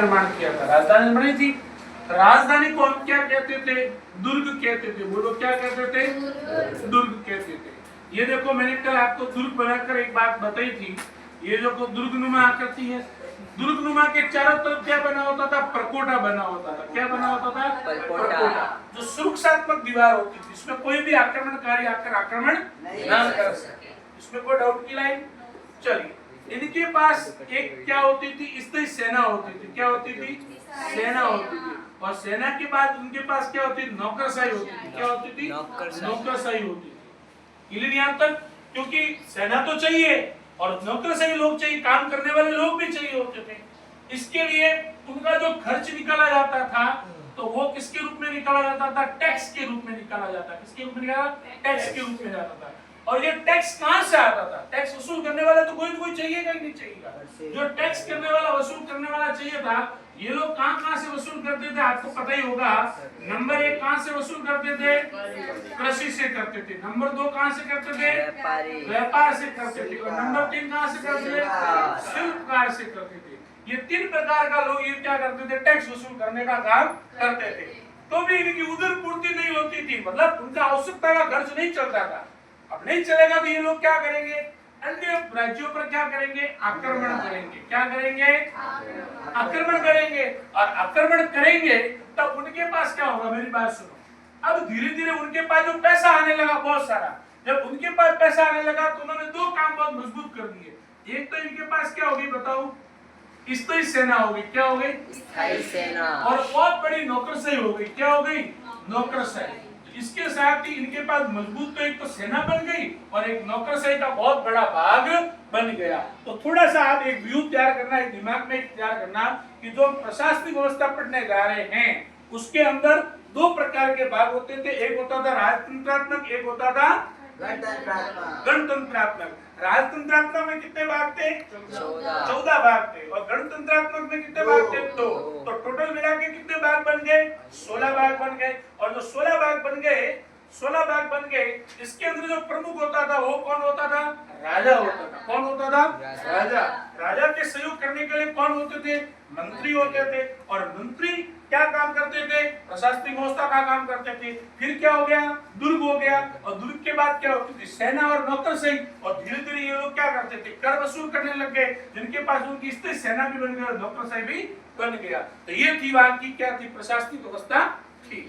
निर्माण किया था, राजधानी बनी थी। राजधानी को हम क्या कहते थे? दुर्ग कहते थे। बोलो क्या कहते थे? दुर्ग कहते थे। ये देखो मैंने कल आपको दुर्ग बनाकर एक बात बताई थी। ये जो दुर्गनुमा आकृति है, दुर्गनुमा के चारों तरफ क्या बना होता था? परकोटा बना होता था। क्या बना होता था? परकोटा, जो सुरक्षात्मक दीवार होती थी, इसमें कोई भी आक्रमणकारी आकर आक्रमण ना कर सके। इसमें कोई डाउट की लाइन? चलिए, इनके पास एक क्या होती थी? स्थायी सेना होती थी। क्या होती थी? सेना होती थी। और सेना के बाद उनके पास क्या होती थी? नौकरशाही होती थी। क्या होती थी? नौकरशाही होती थी। क्लियर यहाँ तक? क्योंकि सेना तो चाहिए और नौकरशाही लोग चाहिए, काम करने वाले लोग भी चाहिए होते थे। इसके लिए उनका जो खर्च निकाला जाता था, तो वो किसके रूप में निकाला जाता था? टैक्स के रूप में निकाला जाता। किसके रूप में निकाला? टैक्स के रूप में जाता था। और ये टैक्स कहां से आता था? टैक्स वसूल करने वाला तो कोई चाहिएगा ही नहीं चाहिएगा। जो टैक्स करने वाला, वसूल करने वाला चाहिए था, ये लोग कहां से वसूल करते थे? आपको पता ही होगा। नंबर 1 कहां से वसूल करते थे? कृषि से करते थे। नंबर 2 कहां से करते थे? व्यापार से करते थे। और नंबर 3 कहां से करते थे? शिल्पकार से करते थे। ये 3 प्रकार का लोग ये क्या करते थे? टैक्स वसूल करने का काम करते थे। तो भी इनकी उधर पूर्ति नहीं होती थी, मतलब उनका आवश्यकता का खर्च नहीं चलता था। अब नहीं चलेगा तो ये लोग क्या करेंगे? अन्य राज्यों पर क्या करेंगे? आक्रमण करेंगे। क्या करेंगे? आक्रमण करेंगे। और आक्रमण करेंगे तब उनके पास क्या होगा? मेरी बात सुनो। अब धीरे धीरे उनके पास जो पैसा आने लगा बहुत सारा, जब उनके पास पैसा आने लगा तो उन्होंने 2 काम बहुत मजबूत कर दिए। एक तो इनके पास क्या होगी बताओ? स्थायी सेना होगी। क्या हो गई? स्थायी सेना। और बहुत बड़ी नौकरशाही हो गई। क्या हो गई? नौकरशाही। इसके साथ ही इनके पास मजबूत तो एक तो सेना बन गई और एक नौकरशाही का बहुत बड़ा भाग बन गया। तो थोड़ा सा आप एक व्यू तैयार करना, एक दिमाग में तैयार करना कि जो प्रशासनिक व्यवस्था पढ़ने जा रहे हैं उसके अंदर 2 प्रकार के भाग होते थे। एक होता था राजतंत्रात्मक, एक होता था गणतंत्रात्मक। राजतंत्रात्मक में कितने भाग थे? 14 भाग थे। और गणतंत्रात्मक में कितने भाग थे? 2। तो टोटल मिला के कितने भाग बन गए? 16 भाग बन गए। और जो 16 भाग बन गए, इसके अंदर जो प्रमुख होता था वो कौन होता था? राजा होता था। कौन होता था? राजा। राजा के सहयोग करने के लिए कौन होते थे? मंत्री होते थे। और मंत्री क्या काम करते थे? प्रशासनिक व्यवस्था का काम करते थे। फिर क्या हो गया? दुर्ग हो गया। और दुर्ग के बाद क्या होती थी? सेना और नौकरशाही। और धीरे धीरे ये लोग क्या करते थे? कर वसूल करने लग गए, जिनके पास उनकी स्थायी सेना भी बन गई और नौकरशाही भी बन गया। तो ये थी वहां की क्या थी? प्रशासनिक व्यवस्था थी।